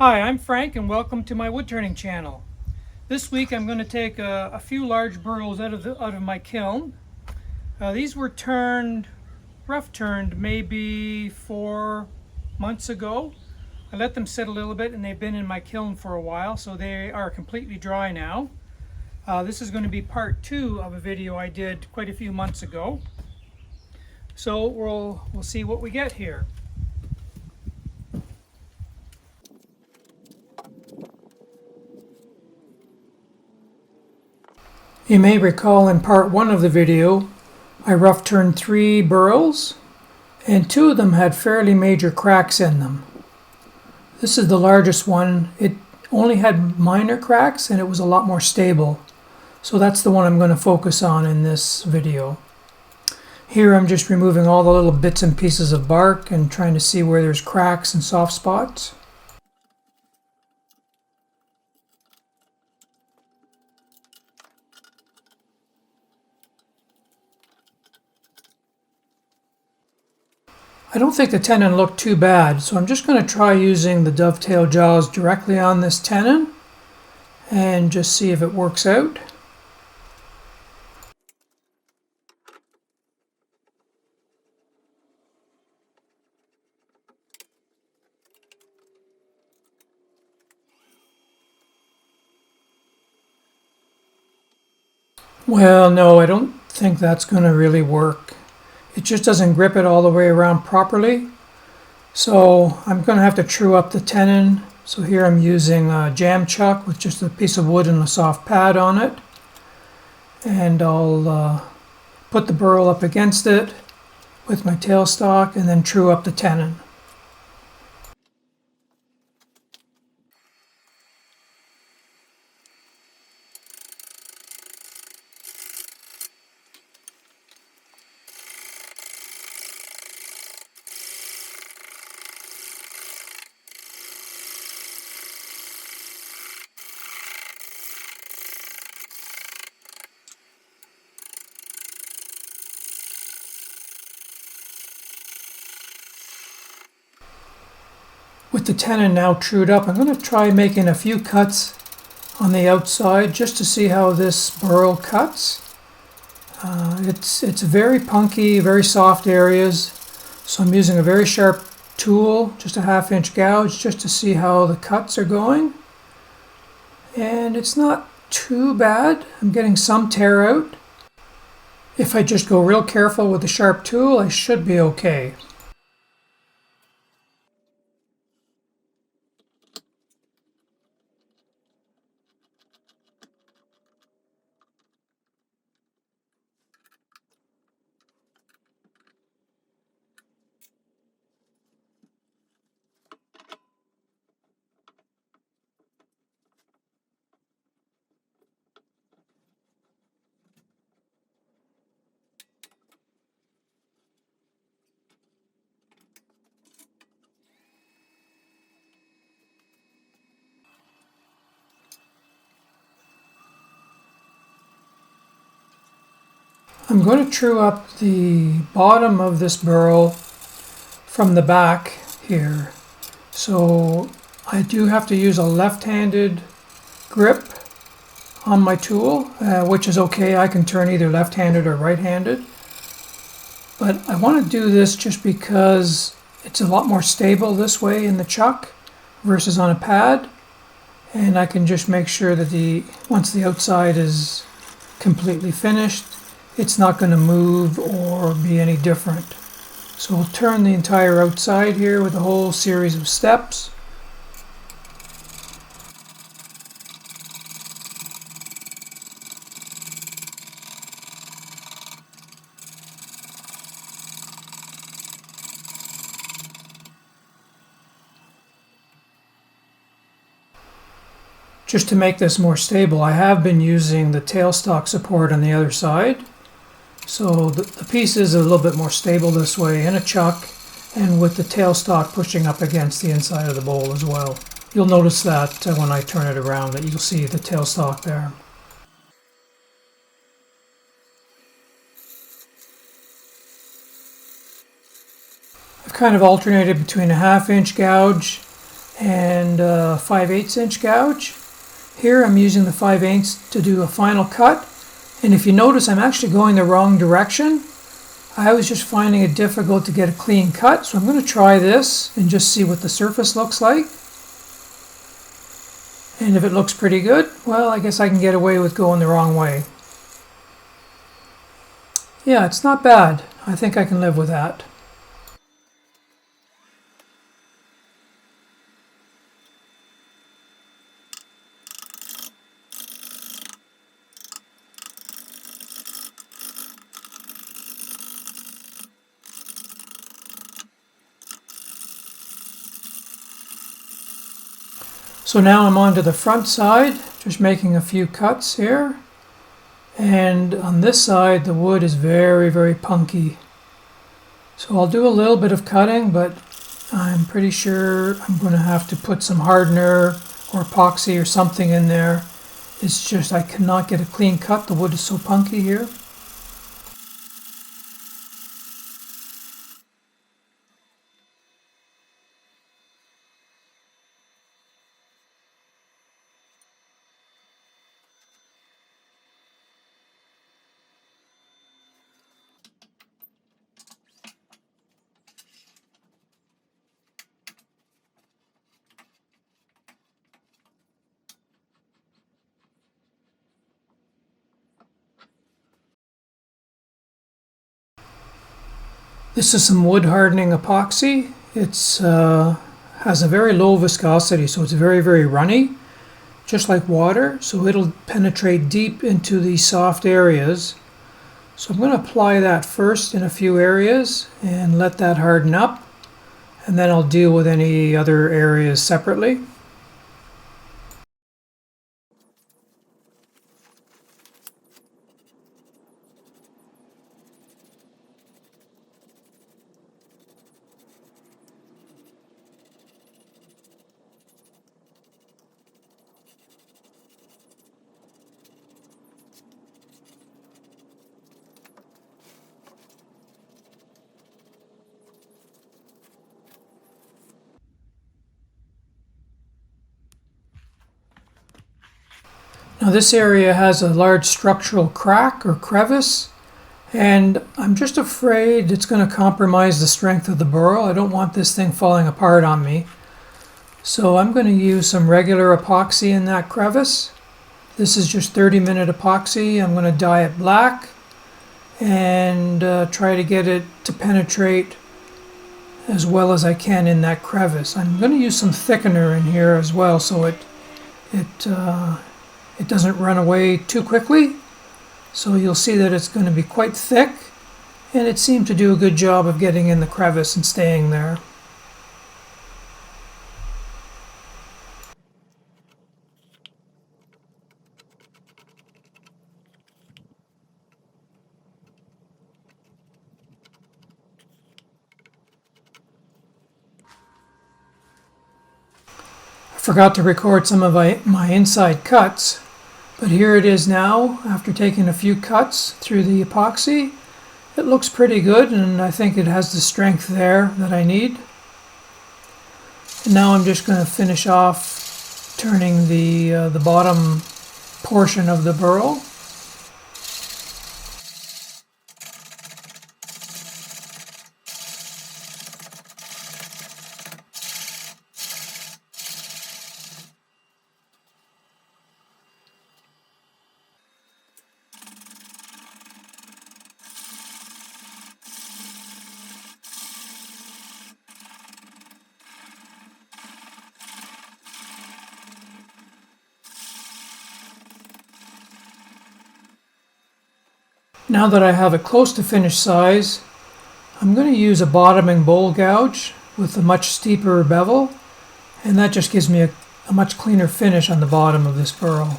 Hi, I'm Frank and welcome to my woodturning channel. This week I'm going to take a few large burls out of my kiln. These were rough turned maybe 4 months ago. I let them sit a little bit and they've been in my kiln for a while, so they are completely dry now. This is going to be part 2 of a video I did quite a few months ago. So we'll see what we get here. You may recall in part 1 of the video, I rough turned 3 burls, and 2 of them had fairly major cracks in them. This is the largest one. It only had minor cracks and it was a lot more stable. So that's the one I'm going to focus on in this video. Here I'm just removing all the little bits and pieces of bark and trying to see where there's cracks and soft spots. I don't think the tenon looked too bad, so I'm just going to try using the dovetail jaws directly on this tenon and just see if it works out. Well, no, I don't think that's going to really work. It just doesn't grip it all the way around properly. So I'm going to have to true up the tenon. So here I'm using a jam chuck with just a piece of wood and a soft pad on it. And I'll put the burl up against it with my tailstock and then true up the tenon. With the tenon now trued up, I'm going to try making a few cuts on the outside just to see how this burl cuts. It's very punky, very soft areas, so I'm using a very sharp tool, just a 1/2 inch gouge, just to see how the cuts are going. And it's not too bad. I'm getting some tear out. If I just go real careful with the sharp tool, I should be okay. I'm going to true up the bottom of this burl from the back here. So I do have to use a left-handed grip on my tool, which is okay. I can turn either left-handed or right-handed. But I want to do this just because it's a lot more stable this way in the chuck versus on a pad. And I can just make sure that once the outside is completely finished, it's not going to move or be any different. So we'll turn the entire outside here with a whole series of steps. Just to make this more stable, I have been using the tailstock support on the other side. So the piece is a little bit more stable this way in a chuck and with the tailstock pushing up against the inside of the bowl as well. You'll notice that when I turn it around that you'll see the tailstock there. I've kind of alternated between a 1/2 inch gouge and a 5/8 inch gouge. Here I'm using the 5/8 to do a final cut, and if you notice I'm actually going the wrong direction. I was just finding it difficult to get a clean cut, so I'm going to try this and just see what the surface looks like. And if it looks pretty good, well, I guess I can get away with going the wrong way. Yeah, it's not bad. I think I can live with that. So now I'm on to the front side, just making a few cuts here. And on this side, the wood is very, very punky. So I'll do a little bit of cutting, but I'm pretty sure I'm going to have to put some hardener or epoxy or something in there. It's just I cannot get a clean cut. The wood is so punky here. This is some wood hardening epoxy. It's has a very low viscosity, so it's very, very runny, just like water. So it'll penetrate deep into these soft areas. So I'm going to apply that first in a few areas and let that harden up, and then I'll deal with any other areas separately. Now this area has a large structural crack or crevice, and I'm just afraid it's going to compromise the strength of the burl. I don't want this thing falling apart on me. So I'm going to use some regular epoxy in that crevice. This is just 30-minute epoxy. I'm going to dye it black and try to get it to penetrate as well as I can in that crevice. I'm going to use some thickener in here as well so it doesn't run away too quickly. So you'll see that it's going to be quite thick, and it seemed to do a good job of getting in the crevice and staying there. I forgot to record some of my inside cuts, but here it is now after taking a few cuts through the epoxy. It looks pretty good, and I think it has the strength there that I need. And now I'm just going to finish off turning the bottom portion of the burl. Now that I have it close to finished size, I'm going to use a bottoming bowl gouge with a much steeper bevel, and that just gives me a much cleaner finish on the bottom of this burl.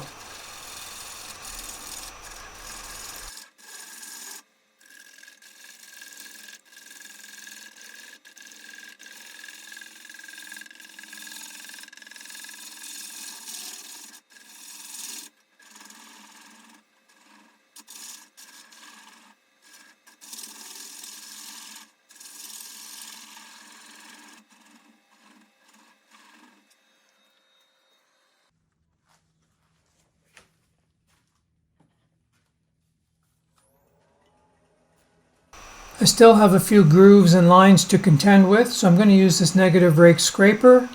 I still have a few grooves and lines to contend with, so I'm going to use this negative rake scraper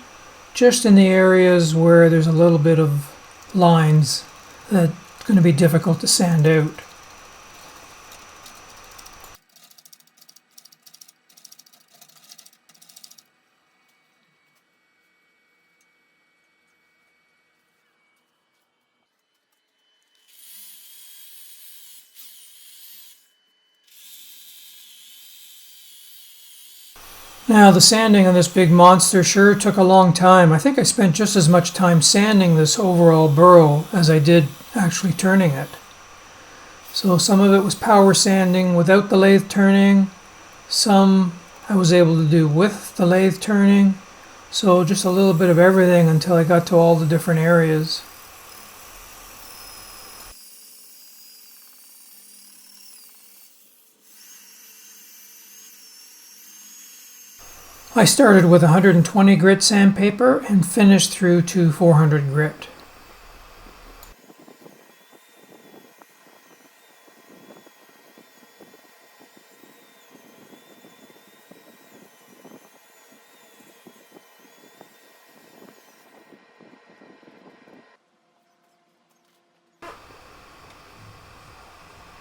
just in the areas where there's a little bit of lines that's going to be difficult to sand out. Now the sanding on this big monster sure took a long time. I think I spent just as much time sanding this overall burl as I did actually turning it. So some of it was power sanding without the lathe turning. Some I was able to do with the lathe turning. So just a little bit of everything until I got to all the different areas. I started with 120 grit sandpaper and finished through to 400 grit.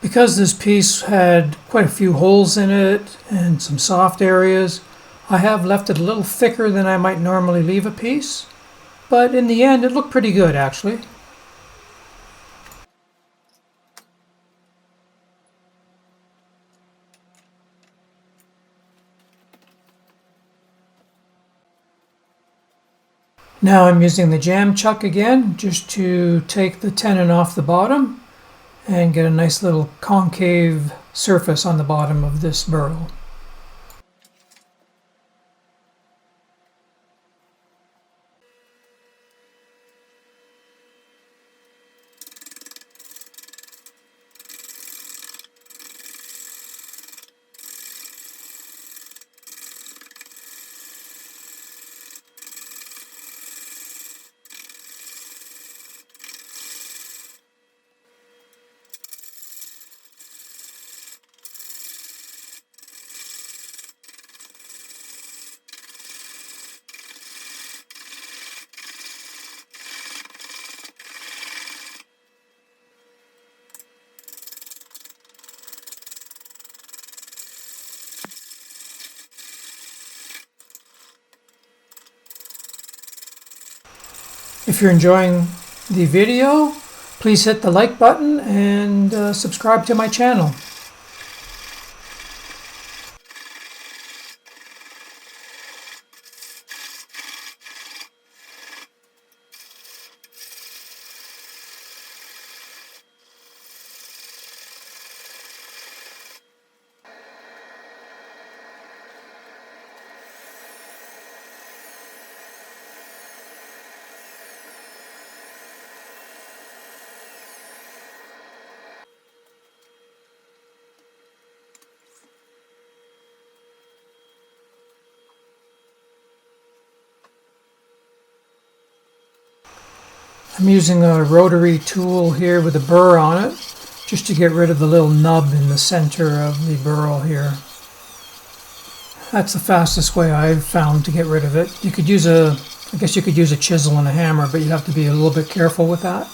Because this piece had quite a few holes in it and some soft areas, I have left it a little thicker than I might normally leave a piece, but in the end it looked pretty good actually. Now I'm using the jam chuck again just to take the tenon off the bottom and get a nice little concave surface on the bottom of this burl. If you're enjoying the video, please hit the like button and subscribe to my channel. I'm using a rotary tool here with a burr on it, just to get rid of the little nub in the center of the burl here. That's the fastest way I've found to get rid of it. You could use I guess you could use a chisel and a hammer, but you have to be a little bit careful with that.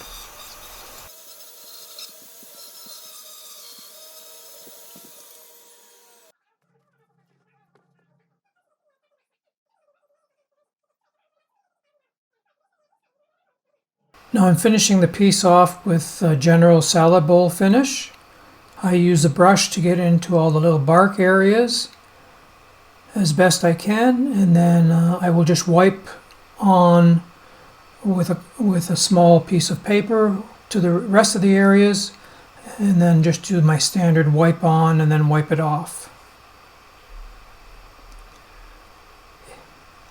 Now I'm finishing the piece off with a general salad bowl finish. I use a brush to get into all the little bark areas as best I can, and then I will just wipe on with a small piece of paper to the rest of the areas, and then just do my standard wipe on and then wipe it off.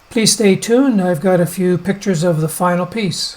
Please stay tuned. I've got a few pictures of the final piece.